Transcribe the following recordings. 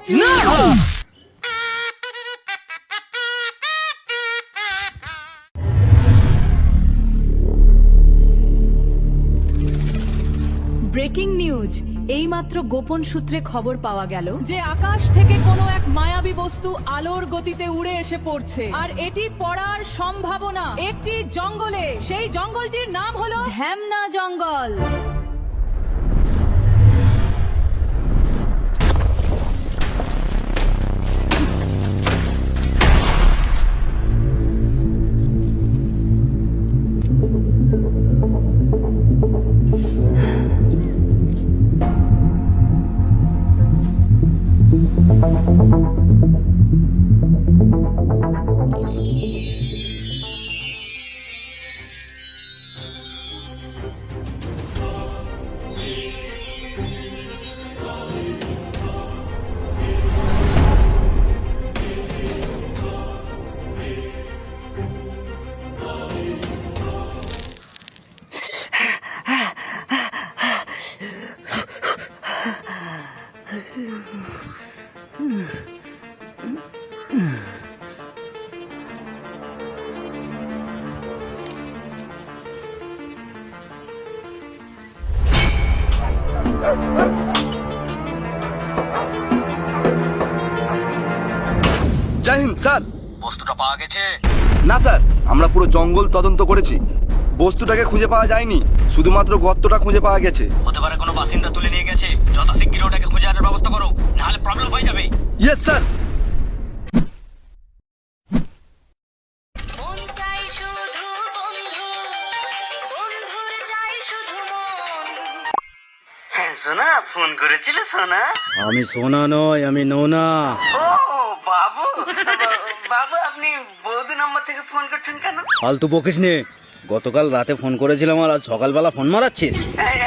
Breaking news, এইমাত্র গোপন সূত্রে খবর পাওয়া গেল যে আকাশ থেকে কোনো এক মায়াবী বস্তু আলোর গতিতে উড়ে এসে পড়ছে, আর এটি পড়ার সম্ভাবনা একটি জঙ্গলে। সেই জঙ্গলটির নাম হলো ঢ্যামনা জঙ্গল। জয় হিন্দ স্যার। বস্তুটা পাওয়া গেছে? না স্যার, আমরা পুরো জঙ্গল তদন্ত করেছি, বস্তুটাকে খুঁজে পাওয়া যায়নি, শুধুমাত্র গর্তটা খুঁজে পাওয়া গেছে। হতে পারে কোনো বাসিন্দা তুলে নিয়ে গেছে। যথাশীঘ্র ওটাকে খুঁজে আনার ব্যবস্থা করো, নাহলে প্রবলেম হয়ে যাবে। Yes sir. সোনা ফোন করেছিল? সোনা, আমি সোনা নয়, আমি নোনা। ও বাবু, বাবু আপনি বৌদি নম্বর থেকে ফোন করছেন কেন? ফালতু বকিস নে। গতকাল রাতে ফোন করেছিলাম আর আজ সকালবেলা ফোন মারাচ্ছিস।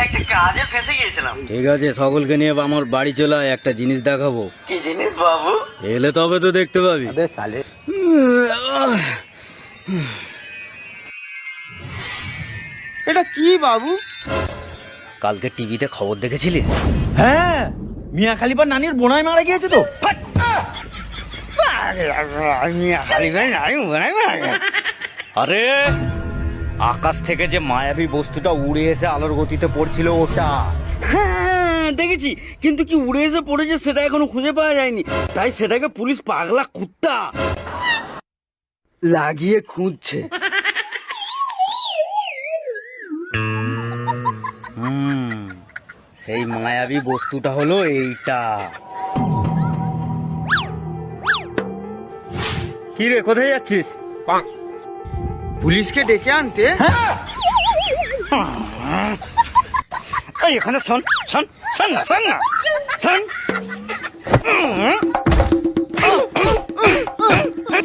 একটা কাজে ফেঁসে গিয়েছিলাম। ঠিক আছে, সকলকে নিয়ে আমার বাড়ি চলে আয়, একটা জিনিস দেখাবো। কি জিনিস বাবু? এলে তবে তো দেখতে পাবি। এটা কি বাবু? কালকে টিভিতে খবর দেখেছিলিস? হ্যাঁ, মিয়া খালিফার নানির বোনাই মারা গিয়েছে তো। আরে আকাশ থেকে যে মায়াবী বস্তুটা উড়ে এসে আলোর গতিতে পড়ছিল ওটা। হ্যাঁ দেখেছি, কিন্তু কি উড়ে এসে পড়েছে সেটা এখনো খুঁজে পাওয়া যায়নি, তাই সেটাকে পুলিশ পাগলা কুত্তা লাগিয়ে খুঁজছে। সেই মায়াবী বস্তুটা হলো এইটা। কি রে, কোথায় যাচ্ছিস? পুলিশকে ডেকে আনতে। এই এখানে শোন শোন শোন না শোন না শোন।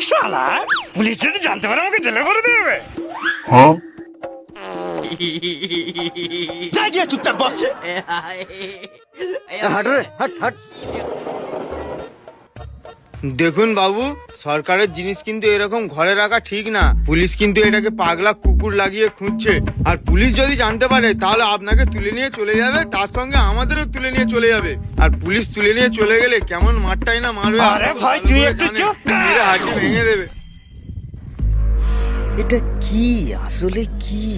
শালা, পুলিশ যদি জানতে পারে আমাকে জেলে ভরে দেবে। যা গিয়ে চুপচাপ বস। হাট রে, হাট হাট। দেখুন বাবু, সরকারের জিনিস কিন্তু এরকম ঘরে রাখা ঠিক না। পুলিশ কিন্তু এটাকে পাগলা কুকুর লাগিয়ে খুঁজছে, আর পুলিশ যদি জানতে পারে তাহলে আপনাকে তুলে নিয়ে চলে যাবে, তার সঙ্গে আমাদেরও তুলে নিয়ে চলে যাবে। আর পুলিশ তুলে নিয়ে চলে গেলে কেমন মারটাই না মারবে। আরে ভাই, তুই একটু চুপ কর। মেরে হাঁটি ভেঙে দেবে। এটা কি আসলে কি?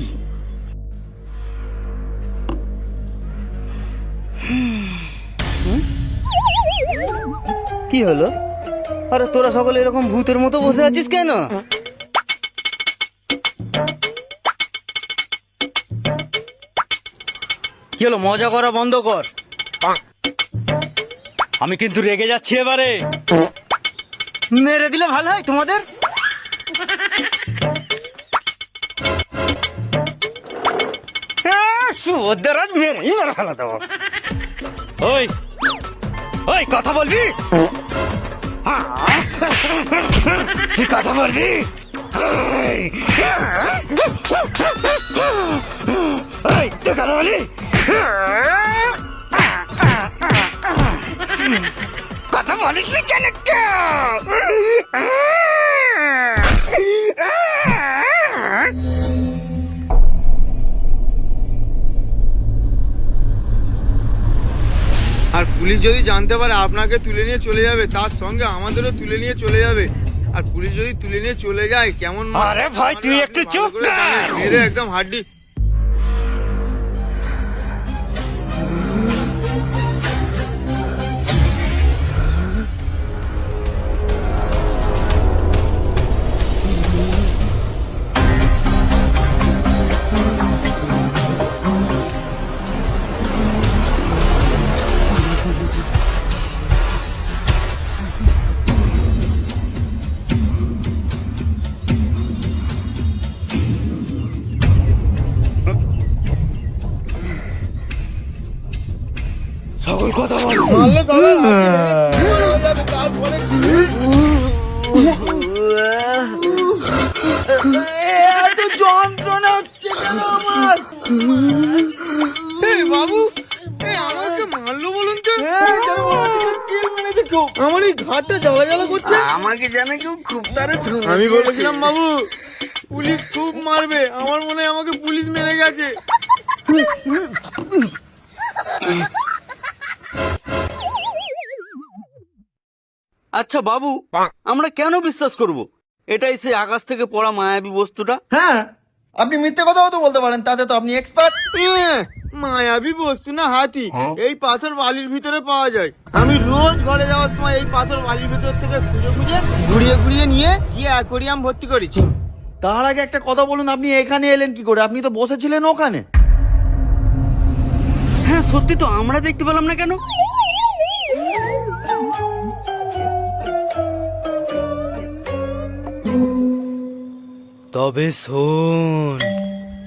কি হলো? আরে তোরা সকলে এরকম ভূতের মতো বসে আছিস কেন? কি হলো, মজা করা বন্ধ কর। আমি কিন্তু রেগে যাচ্ছি এবারে। মেরে দিলে ভালো হয় তোমাদের। ওদের আজ মেরেই মেরে ফেলা দেবো। ওই ওই, কথা বলবি? তুই কথা বলবি? তুই কথা বলবি? কথা বলিস কেন? আর আর পুলিশ যদি জানতে পারে আপনাকে তুলে নিয়ে চলে যাবে, তার সঙ্গে আমাদেরও তুলে নিয়ে চলে যাবে। আর পুলিশ যদি তুলে নিয়ে চলে যায় কেমন আরে ভাই, তুই একটু চুপ কর। মেরে একদম হাড্ডি। সকল কথা বল। মারলে সবাই হাড্ডি ভেঙে চলে যাবে, তারপরে এত যন্ত্রণা হচ্ছে কেন আমার? এই বাবু, এই আমাকে মারলো বলুন তো? আমার এই ঘাটটা জ্বালা জ্বালা করছে। আমাকে জানে কেউ খুব তারে আমি বলেছিলাম বাবু পুলিশ খুব মারবে, আমার মনে হয় আমাকে পুলিশ মেরে গেছে। আচ্ছা বাবু, আমরা কেন বিশ্বাস করব এটাই সেই আকাশ থেকে পড়া মায়াবী বস্তুটা? হ্যাঁ, আপনি মিথ্যে কথাও তো বলতে পারেন, তাতে তো আপনি এক্সপার্ট। মায়াবী বস্তু না হাতি, এই পাথর বালির ভিতরে পাওয়া যায়। আমি রোজ ঘরে যাওয়ার সময় এই পাথর বালির ভিতর থেকে খুঁজে খুঁজে ঘুরিয়ে ঘুরিয়ে নিয়ে গিয়ে অ্যাকোরিয়াম ভর্তি করেছি। তার আগে একটা কথা বলুন, আপনি এখানে এলেন কি করে? আপনি তো বসেছিলেন ওখানে। হ্যাঁ সত্যি তো, আমরা দেখতে পেলাম না কেন? তবে শোন,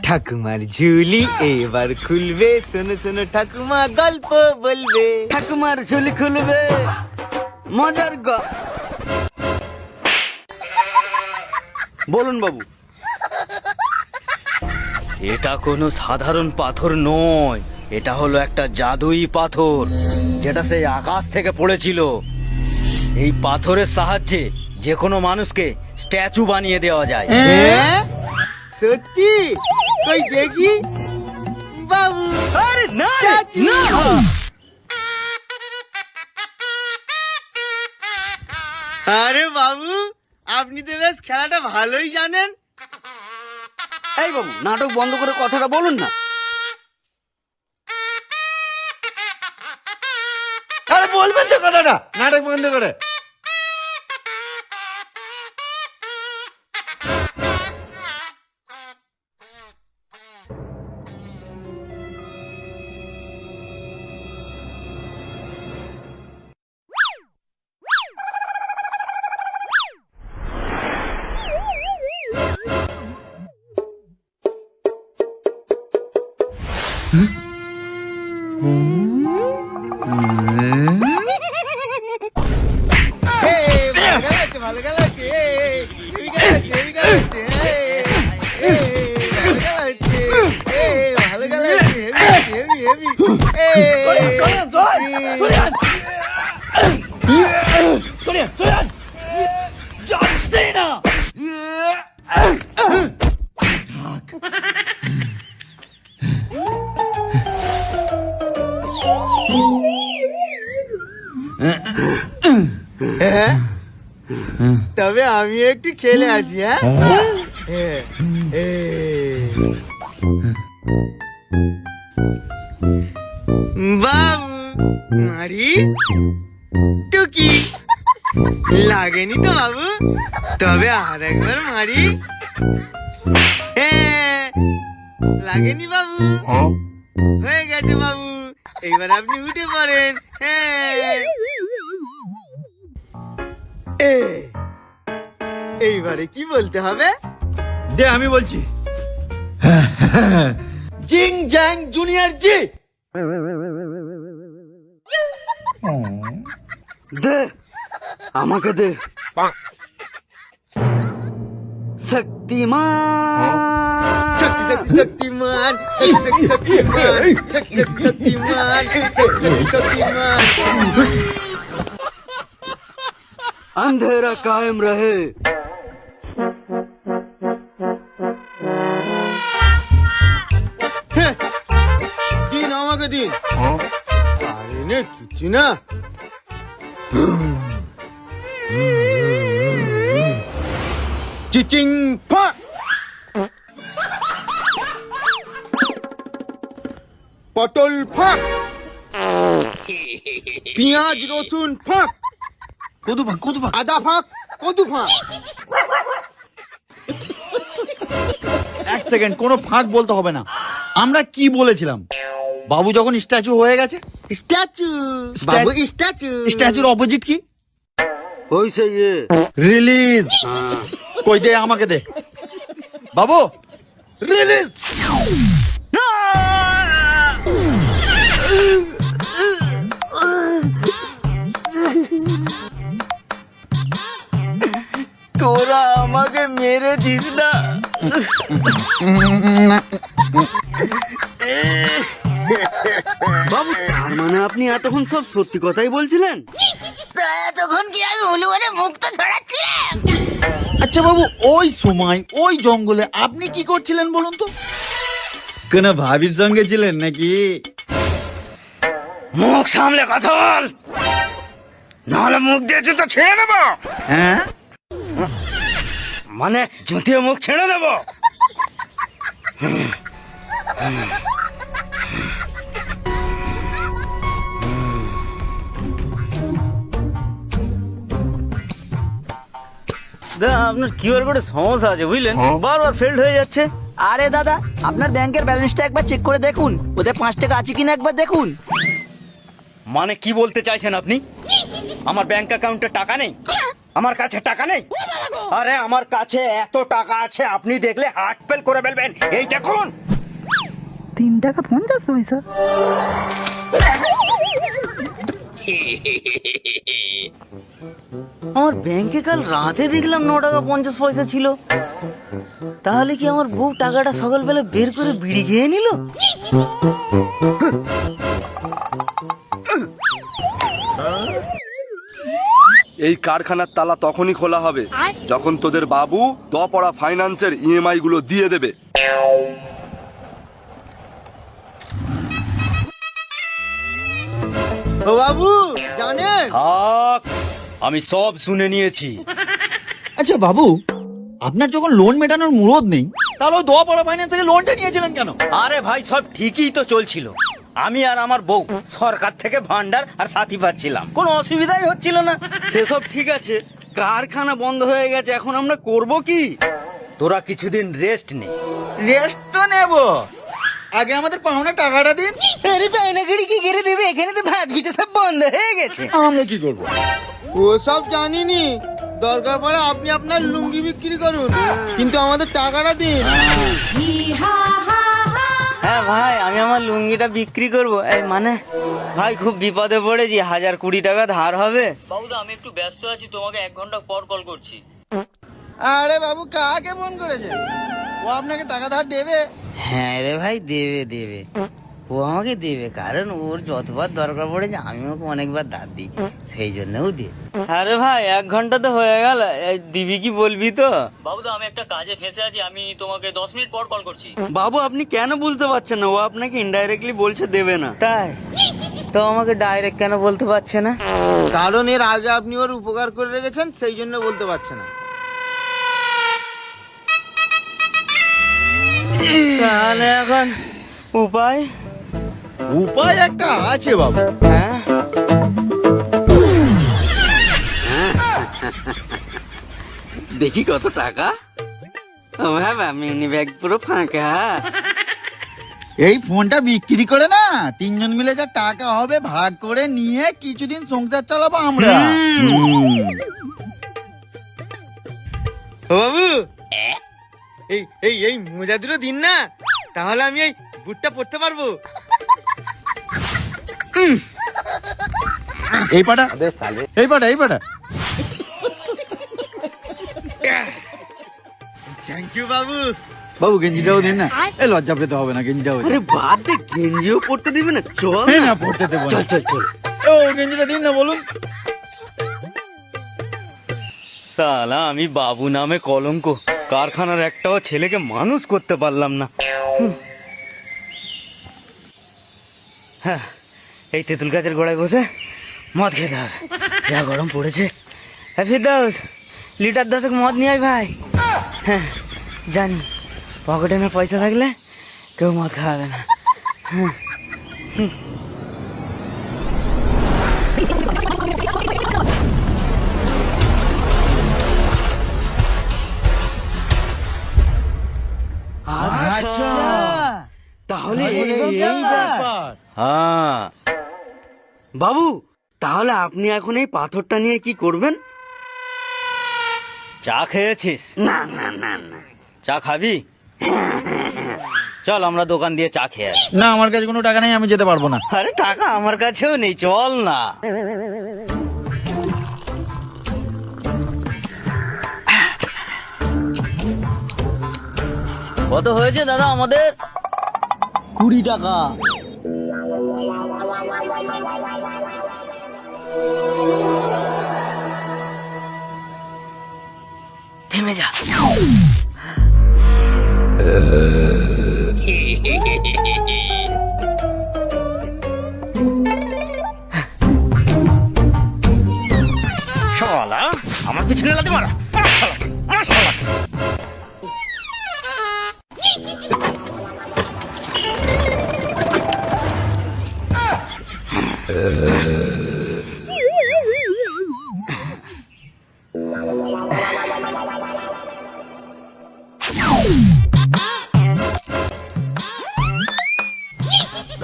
ঠাকুমার ঝুলি এবার খুলবে, শোনো শোনো ঠাকুমা গল্প বলবে। ঠাকুমার ঝুলি খুলবে, মজার বলুন বাবু। এটা কোনো সাধারণ পাথর নয়, এটা হলো একটা জাদুই পাথর, যেটা সেই আকাশ থেকে পড়েছিল। এই পাথরের সাহায্যে যে কোনো মানুষকে স্ট্যাচু বানিয়ে দেওয়া যায়। হ্যাঁ? সত্যি? কই দেখি বাবু। আরে না রে, চাচি। না। আরে বাবু, আপনি তো বেশ খেলাটা ভালোই জানেন। এই বাবু, নাটক বন্ধ করে কথাটা বলুন না। আরে বলবেন তো কথাটা, নাটক বন্ধ করে। ভালো খেলা হচ্ছে, হেভি খেলা হচ্ছে, হেভি খেলা হচ্ছে, ভালো খেলা হচ্ছে, ভালো খেলা হচ্ছে, হেভি হেভি তবে আমি একটু খেলে আসি। হ্যাঁ, বাবু মারি টুকি লাগেনি তো বাবু? তবে আর একবার মারি। লাগেনি বাবু? হয়ে গেছে বাবু, এইবার আপনি উঠে পড়েন। এইবারে কি বলতে হবে? দে আমি বলছি, জিং জ্যাং জুনিয়র জি। দে, আমাকে দে। শক্তিমান, শক্তিমান, শক্তিমান, শক্তিমান। अंधेरा कायम रहे। দিন আমাকে দিন। আরে নে চুনা চিচিং ফাক পটল ফাক পেঁয়াজ রসুন ফাক কদু ভাগ কদু ভাগ। আদা ফাক কদু ফাক। এক সেকেন্ড, কোনো ফাঁক বলতে হবে না। আমরা কি বলেছিলাম? বাবু যখন স্ট্যাচু হয়ে গেছে, স্ট্যাচু বাবু স্ট্যাচু স্ট্যাচুর অপোজিট কি? ওই সেই রিলিজ। কই দে, আমাকে দে বাবু, রিলিজ। তোরা আমাকে মেরেছিস না? বাবু, তার মানে আপনি এতক্ষণ সব সত্যি কথাই বলছিলেন? তখন কি আমি হনুমানের মুক্ত ছড়াচ্ছিলাম? আচ্ছা বাবু, ওই সময় ওই জঙ্গলে আপনি কি করছিলেন বলুন তো? কোন ভাবির সঙ্গে ছিলেন নাকি? মুখ সামলে কথা বল, নাহলে মুখ দিয়ে জুতো ছেড়ে দেবো। হ্যাঁ, মানে জুতিয়ে মুখ ছেড়ে দেবো। আপনার কিউআর কোডে সমস্যা আছে বুঝলেন, বারবার ফেল্ড হয়ে যাচ্ছে। আরে দাদা, আপনার ব্যাংকের ব্যালেন্সটা একবার চেক করে দেখুন, ওতে 5 টাকা আছে কিনা একবার দেখুন। মানে কি বলতে চাইছেন আপনি? আমার ব্যাংক অ্যাকাউন্টে টাকা নেই? আমার কাছে টাকা নেই? আরে আমার কাছে এত টাকা আছে, আপনি দেখলে হার্ট ফেল করে ফেলবেন। এই দেখুন, 3 টাকা 50 পয়সা। আমার ব্যাংকে কাল রাতে দেখলাম 9 টাকা 50 পয়সা ছিল। তাহলে কি আমার বউ টাকাটা সকালবেলা বের করে বিড়ি খেয়ে নিল? এই কারখানার তালা তখনই খোলা হবে যখন তোদের বাবু দপড়া ফাইন্যান্সের ইএমআই গুলো দিয়ে দেবে। ও বাবু জানেন, থাক, আমি সব শুনে নিয়েছি। আচ্ছা বাবু, আপনার যখন লোন মেটানোর মুরদ নেই, তাহলে ওই দোয়া পড়া ফাইন্যান্স থেকে লোনটা নিয়েছিলেন কেন? আরে ভাই, সব ঠিকই তো চলছিল। আমি আর আমার বউ সরকার থেকে ভান্ডার আর সাথী পাচ্ছিলাম, কোনো অসুবিধাই হচ্ছিল না। সেসব ঠিক আছে, কারখানা বন্ধ হয়ে গেছে, এখন আমরা করব কি? তোরা কিছুদিন রেস্ট নে। রেস্ট তো নেব, আগে আমাদের পাওনা টাকাটা দিন। আরে পায়নাগাড়ি কি করে দেবে? এখানে তো ভাত ভিটে সব বন্ধ হয়ে গেছে। আমরা কি করবো? ও সব জানিনি, দরকার পড়ে আপনি আপনার লুঙ্গি বিক্রি করুন, কিন্তু আমাদের টাকাটা দিন। হ্যাঁ ভাই, আমি আমার লুঙ্গিটা বিক্রি করব। এই মানে ভাই, খুব বিপদে পড়েছি, 1020 টাকা ধার হবে। বাবুদা, আমি একটু ব্যস্ত আছি, তোমাকে 1 ঘন্টা পর কল করছি। আরে বাবু, কাকে ফোন করেছে? ও আপনাকে টাকা ধার দেবে? হ্যাঁ রে ভাই, দেবে দেবে, ও আমাকে দেবে, কারণ ওর যতবার দরকার পড়েছে আমি ওকে অনেকবার ধার দিয়েছি, সেই জন্য ও দেবে। আরে ভাই, 1 ঘন্টা তো হয়ে গেল, দিবি কি বলবি তো? বাবুদা, আমি একটা কাজে ফেঁসে আছি, আমি তোমাকে 10 মিনিট পর কল করছি। বাবু, আপনি কেন বুঝতে পারছেন না? ও আপনাকে ইনডাইরেক্টলি বলছে দেবে না। তাই তো আমাকে ডাইরেক্ট কেন বলতে পারছে না? কারণ এর আগে আপনি ওর উপকার করে রেখেছেন, সেই জন্য বলতে পারছে না। তাহলে এখন উপায়? উপায় একটা আছে বাবু। হ্যাঁ, দেখি কত টাকা। ও হ্যাঁ, মিনি ব্যাগ পুরো ফাঁকা। এই ফোনটা বিক্রি করে না 3 জন মিলে যা টাকা হবে ভাগ করে নিয়ে কিছুদিন সংসার চালাবো আমরা। ও বাবু, এই এই এই মোজা দুটো দিন না, তাহলে আমি এই বুটটা পরতে পারবো। এই পাটা, এই পাটা, এই পাটা। থ্যাংক ইউ বাবু। বাবু গেঞ্জিটাও দিন না, এই লজ্জা পেতে হবে না, গেঞ্জিটাও দিন। আরে বাদ দে, গেঞ্জিও পড়তে দিবে না? চল এই না। না, পড়তে দেবো না। চল চল চল। ও গেঞ্জিটা দিন না, বলুন। সালা, আমি বাবু নামে কলঙ্ক, কারখানার একটাও ছেলেকে মানুষ করতে পারলাম না। হ্যাঁ, এই তেঁতুল গাছের গোড়ায় বসে মদ খেতে হবে, যা গরম পড়েছে। ফিরদৌস, লিটার 10 মদ নিয়ে আয় ভাই। হ্যাঁ জানি, পকেটে না পয়সা থাকলে কেউ মদ খাওয়াবে না। আচ্ছা, তাহলে এই ব্যাপার। হ্যাঁ বাবু, তাহলে আপনি এখন এই পাথরটা নিয়ে কি করবেন? চা খেয়েছিস? না না না না, চা খাবি? চল আমরা দোকান দিয়ে চা খেয়ে আসি। না, আমার কাছে কোনো টাকা নেই, আমি যেতে পারবো না। আরে টাকা আমার কাছেও নেই, চল না। কত হয়েছে দাদা আমাদের? 20 টাকা। থেমে যা। শালা আমার পিছনে লাথি মারা, মার শালাকে, মার শালাকে।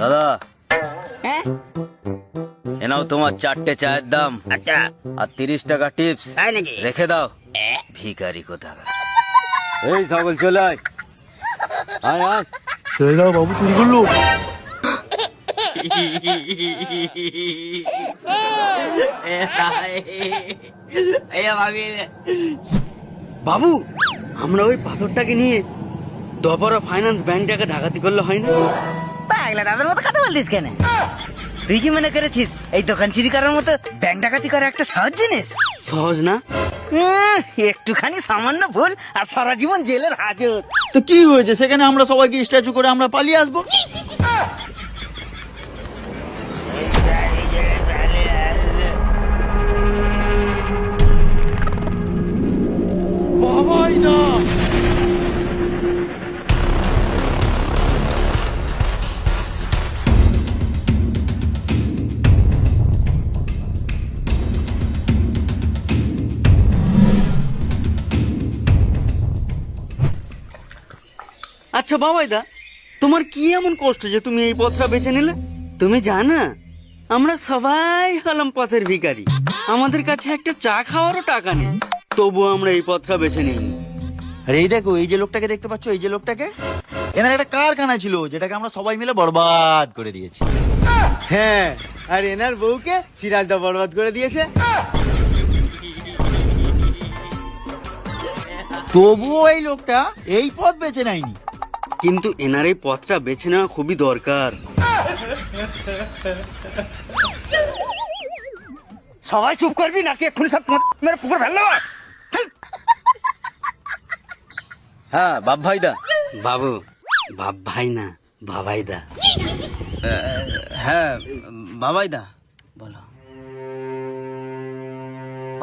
দাদা, এ নাও তোমার 4টে চায়ের দাম। আচ্ছা, আর 30 টাকা টিপস তাই নাকি? রেখে দাও। ভিখারি কোথাকার। এই ছাগল চলে আয়, আয় আয়। বাবু চুরি করলো। বাবু, আমরা ওই পাথরটাকে নিয়ে দপরা ফাইন্যান্স ব্যাংকটাকে ডাকাতি করলে হয় না? পাগলা দাদার মতো কথা বলতিস কেন? তুই কি মনে করেছিস এই দোকান চুরি করার মতো ব্যাংক ডাকাতি করা একটা সহজ জিনিস? সহজ না? একটুখানি সামান্য ভুল আর সারা জীবন জেলের হাজত। তো কি হয়েছে, সেখানে আমরা সবাইকে স্ট্যাচু করে আমরা পালিয়ে আসবো। বাবাই না, আচ্ছা বাবাইদা, তোমার কি এমন কষ্ট যে তুমি এই পথটা বেছে নিলে? তুমি জানা, আমরা সবাই হলাম পথের ভিখারি, আমাদের কাছে একটা চা খাওয়ারও টাকা নেই, তবুও আমরা এই পথটা বেছে নিইনি। আরে এই দেখো, এই যে লোকটাকে দেখতে পাচ্ছ, এই যে লোকটাকে, এনার একটা কারখানা ছিল যেটাকে আমরা সবাই মিলে বরবাদ করে দিয়েছি। হ্যাঁ, আর এনার বউকে সিরাজদা বরবাদ করে দিয়েছে। তবুও এই লোকটা এই পথ বেছে নেয়নি। কিন্তু এনার এই পথটা বেছে নেওয়া খুবই দরকার। সবাই চুপ করবি নাকি এক্ষুনি সব মেরে পুকুর ফেললো? হ্যাঁ বাপ ভাইদা। বাবু, বাপ ভাই না, বাবাইদা। হ্যাঁ বাবাইদা, বলো।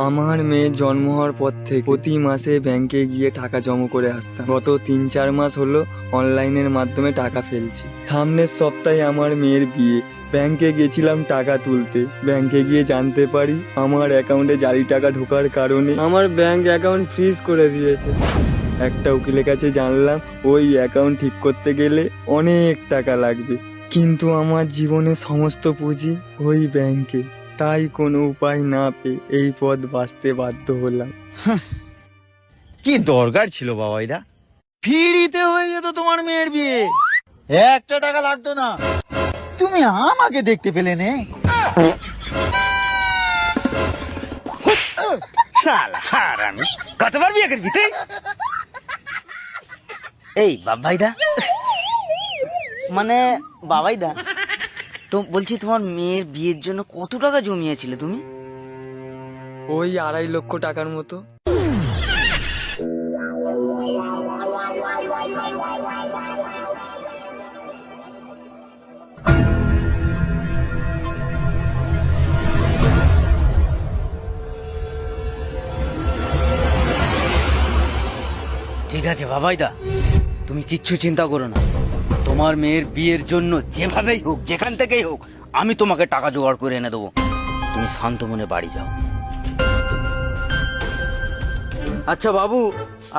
আমার মেয়ের জন্ম হওয়ার পর থেকে প্রতি মাসে ব্যাংকে গিয়ে টাকা জমা করে আসতাম। গত 3-4 মাস হলো অনলাইনের মাধ্যমে টাকা ফেলছি। সামনের সপ্তাহে আমার মেয়ের বিয়ে, ব্যাংকে গেছিলাম টাকা তুলতে। ব্যাংকে গিয়ে জানতে পারি আমার অ্যাকাউন্টে জালি টাকা ঢোকার কারণে আমার ব্যাংক অ্যাকাউন্ট ফ্রিজ করে দিয়েছে। একটা উকিলের কাছে জানলাম ওই অ্যাকাউন্ট ঠিক করতে গেলে অনেক টাকা লাগবে, কিন্তু আমার জীবনের সমস্ত পুঁজি ওই ব্যাংকে। তাই কোনো উপায় না পেয়ে এই পথ বাঁচতে বাধ্য হলাম। কি দরকার ছিল বাবাইদা? ফ্রিতে হয়ে যেত তোমার মেয়ের বিয়ে, একটা টাকা লাগতো না। তুমি আমাকে দেখতে পেলে নে। শালা হারামি, কতবার বিয়ে করবি তুই? এই বাপ ভাইদা, মানে বাবাইদা, তো বলছি তোমার মেয়ের বিয়ের জন্য কত টাকা জমিয়েছিলে তুমি? ওই 2.5 লক্ষ টাকার মতো। আছে বাবাইদা, তুমি কিচ্ছু চিন্তা করো না। তোমার মেয়ের বিয়ের জন্য যেভাবেই হোক, যেখান থেকেই হোক, আমি তোমাকে টাকা জোগাড় করে এনে দেবো। তুমি শান্ত মনে বাড়ি যাও। আচ্ছা বাবু,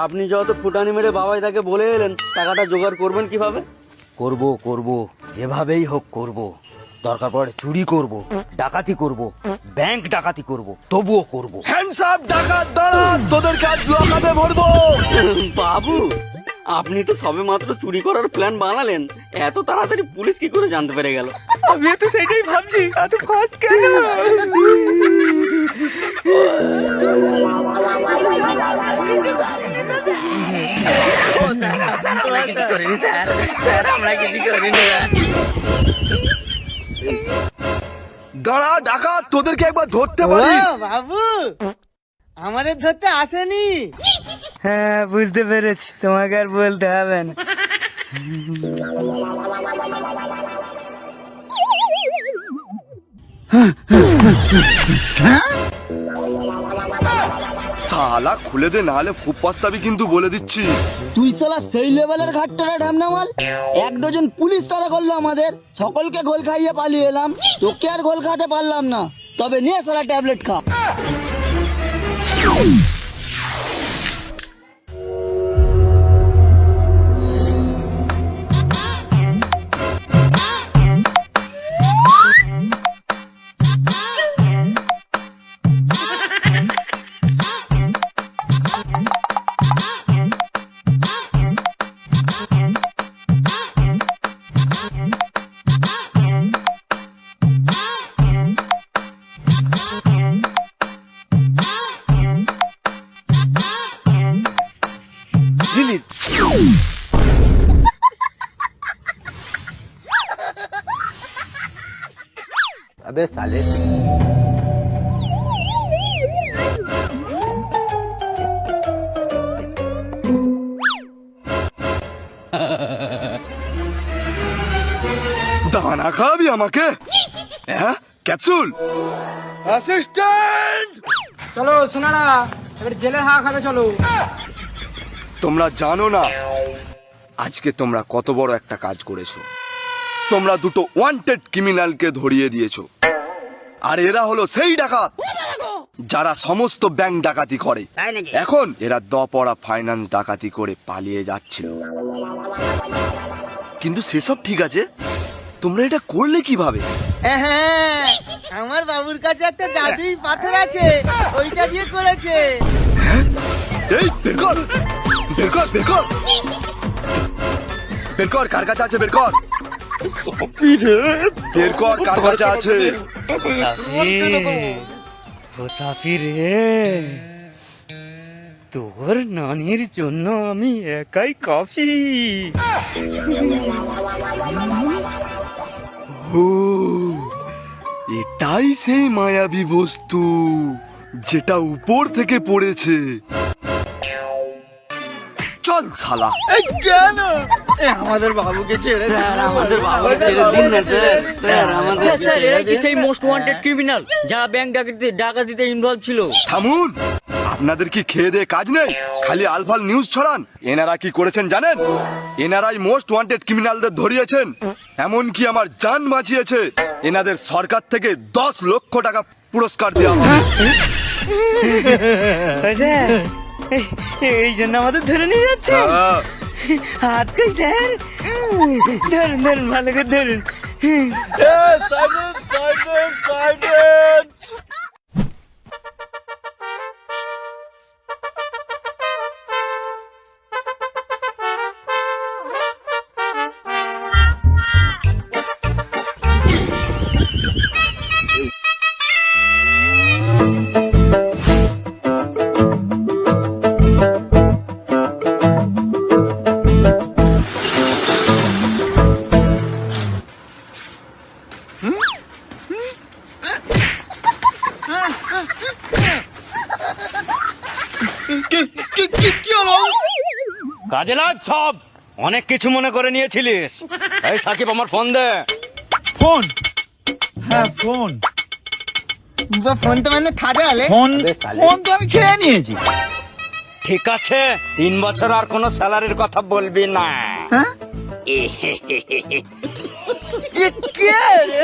আপনি যত ফুটানি মেরে বাবাইদাকে বলে এলেন, টাকাটা জোগাড় করবেন কিভাবে? করব যেভাবেই হোক করব। দরকার পড়ে চুরি করব, ডাকাতি করব, ব্যাংক ডাকাতি করব, তবুও করব। হ্যান্ডস আপ ডাকাত, দাঁড়া, তোদেরকে আজ লকাপে ভরবো। বাবু, আপনি তো সবে মাত্র চুরি করার প্ল্যান বানালেন, এত তাড়াতাড়ি পুলিশ কি করে জানতে পেরে গেল? আমি তো সেটাই ভাবছি, এত ফাস্ট কেন? দাঁড়া ডাকাত, তোদেরকে একবার ধরতে পারি। বাবু, আমাদের ধরতে আসেনি। হ্যাঁ, বুঝতে পেরেছি, তোমাকে আর বলতে হবে না। শালা খুলে দে, না হলে খুব পস্তাবি কিন্তু, বলে দিচ্ছি। তুই শালা সেই লেভেলের ঘাটটা ঢামনা মাল। 1 ডজন পুলিশ তাড়া করলো আমাদের, সকলকে গোল খাইয়ে পালিয়ে এলাম। তোকে আর গোল খাতে পারলাম না, তবে নিয়ে শালা ট্যাবলেট খা। अबे साले, দানা খাবি আমাকে? হ্যাঁ, ক্যাপসুল। অ্যাসিস্ট্যান্ট, চলো শোনারা, এবার জেলের হাওয়া খাবে, চলো। তোমরা জানো না আজকে তোমরা কত বড় একটা কাজ করেছো। তোমরা দুটো ওয়ান্টেড ক্রিমিনালকে ধরিয়ে দিয়েছো। আর এরা হলো সেই ডাকাত যারা সমস্ত ব্যাংক ডাকাতি করে। এখন এরা দপড়া ফাইন্যান্স ডাকাতি করে পালিয়ে যাচ্ছিল। কিন্তু সেসব ঠিক আছে, তোমরা এটা করলে কিভাবে? হ্যাঁ, আমার বাবুর কাছে একটা জাদুই পাথর আছে, ওইটা দিয়ে করেছে। এই বের কর, বের কর, বের কর, বের কর, কার কাছে আছে বের কর, বের কর, কার কাছে আছে। মুসাফির রে, তোর নানির জন্য আমি একাই কফি। ও, এটাই সেই মায়াবী বস্তু যেটা উপর থেকে পড়েছে। চল শালা। কেন? আমাদের বাবুকে ছেড়ে দিন, আমাদের বাবুকে ছেড়ে দিন না স্যার, স্যার আমাদের স্যার, এরা কি সেই মোস্ট ওয়ান্টেড ক্রিমিনাল যারা ব্যাংক ডাকাতিতে ইনভলভ ছিল? থামুন, আপনাদের কি খেয়ে দিয়ে কাজ নেই? খালি আলফাল নিউজ ছড়ান। এনারা কি করেছেন জানেন? এনারাই মোস্ট ওয়ান্টেড ক্রিমিনালদের ধরিয়েছেন, এমনকি আমার জান বাঁচিয়েছে। এনাদের সরকার থেকে 10 লক্ষ টাকা পুরস্কার দেওয়া হবে। এই জন্য আমাদের ধরে নিয়ে যাচ্ছে। হ্যাঁ। হাত কই স্যার, ধরুন ধরুন, ভালো করে ধরুন। কাজে লাগ সব, অনেক কিছু মনে করে নিয়েছিলিস। এই সাকিব, আমার ফোন দে। ফোন? হ্যাঁ ফোন। ফোন তো মানে খাদে হলে ফোন, ফোন তো আমি খেয়ে নিয়েছি। ঠিক আছে, 3 বছর আর কোনো স্যালারির কথা বলবি না। হ্যাঁ? এ কে রে?